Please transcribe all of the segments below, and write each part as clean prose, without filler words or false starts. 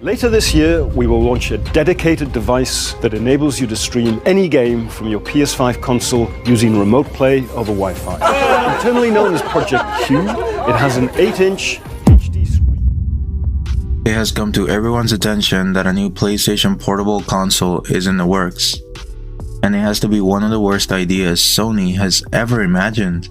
Later this year, we will launch a dedicated device that enables you to stream any game from your PS5 console using remote play over Wi-Fi. Internally known as Project Q, it has an 8-inch HD screen. It has come to everyone's attention that a new PlayStation Portable console is in the works. And it has to be one of the worst ideas Sony has ever imagined.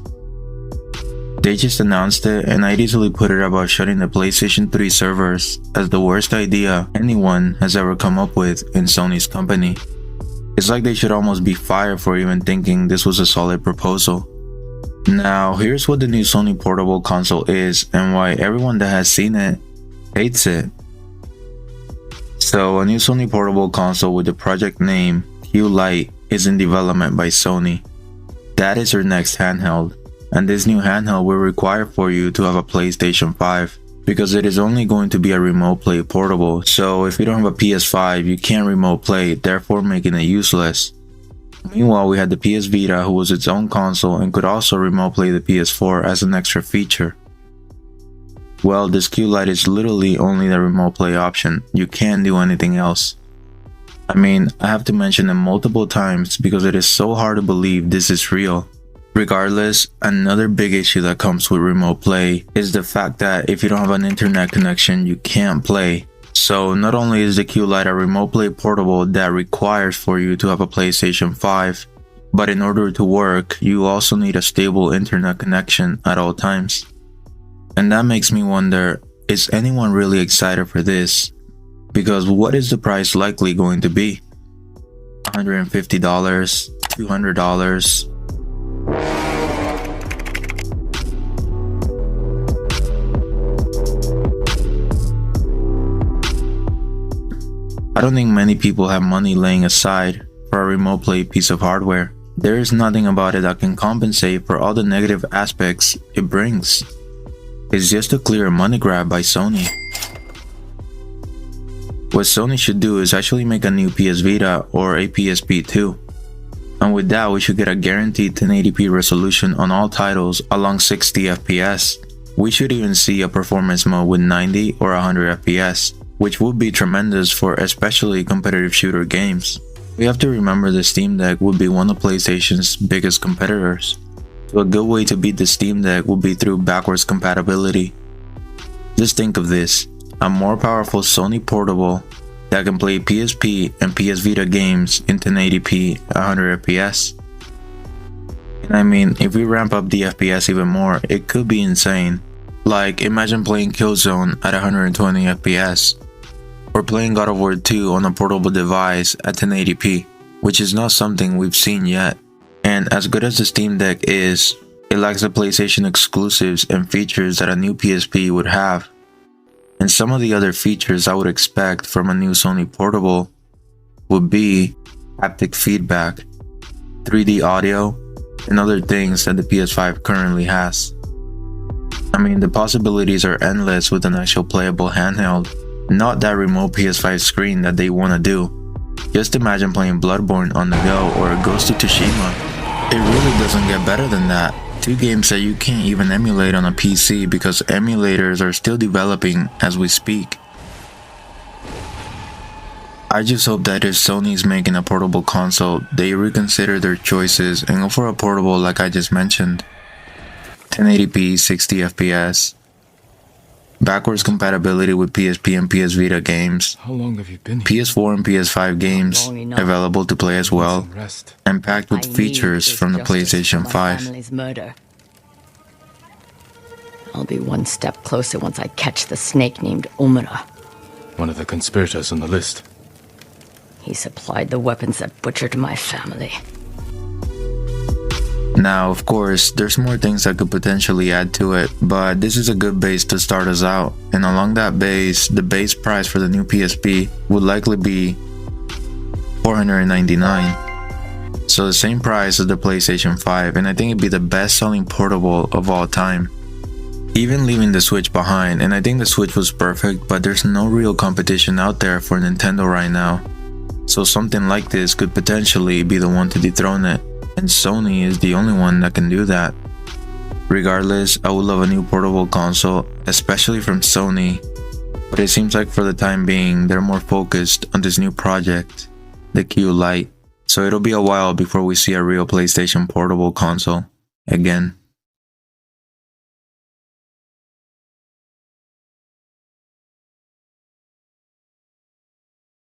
They just announced it, and I'd easily put it about shutting the PlayStation 3 servers as the worst idea anyone has ever come up with in Sony's company. It's like they should almost be fired for even thinking this was a solid proposal. Now, here's what the new Sony Portable console is and why everyone that has seen it hates it. So, a new Sony Portable console with the project name Q Lite is in development by Sony. That is their next handheld. And this new handheld will require for you to have a PlayStation 5 because it is only going to be a remote play portable. So if you don't have a PS5, you can't remote play, therefore making it useless. Meanwhile, we had the PS Vita, who was its own console and could also remote play the PS4 as an extra feature. Well, this Q Lite is literally only the remote play option. You can't do anything else. I mean, I have to mention it multiple times because it is so hard to believe this is real. Regardless, another big issue that comes with remote play is the fact that if you don't have an internet connection, you can't play. So not only is the Q Lite a remote play portable that requires for you to have a PlayStation 5, but in order to work, you also need a stable internet connection at all times. And that makes me wonder, is anyone really excited for this? Because what is the price likely going to be? $150? $200? I don't think many people have money laying aside for a remote play piece of hardware. There is nothing about it that can compensate for all the negative aspects it brings. It's just a clear money grab by Sony. What Sony should do is actually make a new PS Vita or a PSP 2. And with that, we should get a guaranteed 1080p resolution on all titles along 60 FPS. We should even see a performance mode with 90 or 100 FPS, which would be tremendous for especially competitive shooter games. We have to remember the Steam Deck would be one of PlayStation's biggest competitors. So a good way to beat the Steam Deck would be through backwards compatibility. Just think of this, a more powerful Sony portable that can play PSP and PS Vita games in 1080p 100 FPS. And I mean, if we ramp up the FPS even more, it could be insane. Like, imagine playing Killzone at 120 FPS, or playing God of War 2 on a portable device at 1080p, which is not something we've seen yet. And as good as the Steam Deck is, it lacks the PlayStation exclusives and features that a new PSP would have. And some of the other features I would expect from a new Sony portable would be haptic feedback, 3D audio, and other things that the PS5 currently has. I mean, the possibilities are endless with an actual playable handheld, not that remote PS5 screen that they want to do. Just imagine playing Bloodborne on the go or Ghost of Tsushima. It really doesn't get better than that. Two games that you can't even emulate on a PC because emulators are still developing as we speak. I just hope that if Sony's making a portable console, they reconsider their choices and go for a portable like I just mentioned. 1080p 60 FPS, backwards compatibility with PSP and PS Vita games, How long have you been here? PS4 and PS5 games available to play as well, Rest. and packed with features from the PlayStation 5. Murder. I'll be one step closer once I catch the snake named Omura. One of the conspirators on the list. He supplied the weapons that butchered my family. Now, of course, there's more things that could potentially add to it, but this is a good base to start us out, and along that base, the base price for the new PSP would likely be $499. So the same price as the PlayStation 5, and I think it'd be the best selling portable of all time. Even leaving the Switch behind, and I think the Switch was perfect, but there's no real competition out there for Nintendo right now. So something like this could potentially be the one to dethrone it. And Sony is the only one that can do that. Regardless, I would love a new portable console, especially from Sony. But it seems like for the time being, they're more focused on this new project, the Q Lite. So it'll be a while before we see a real PlayStation Portable console again.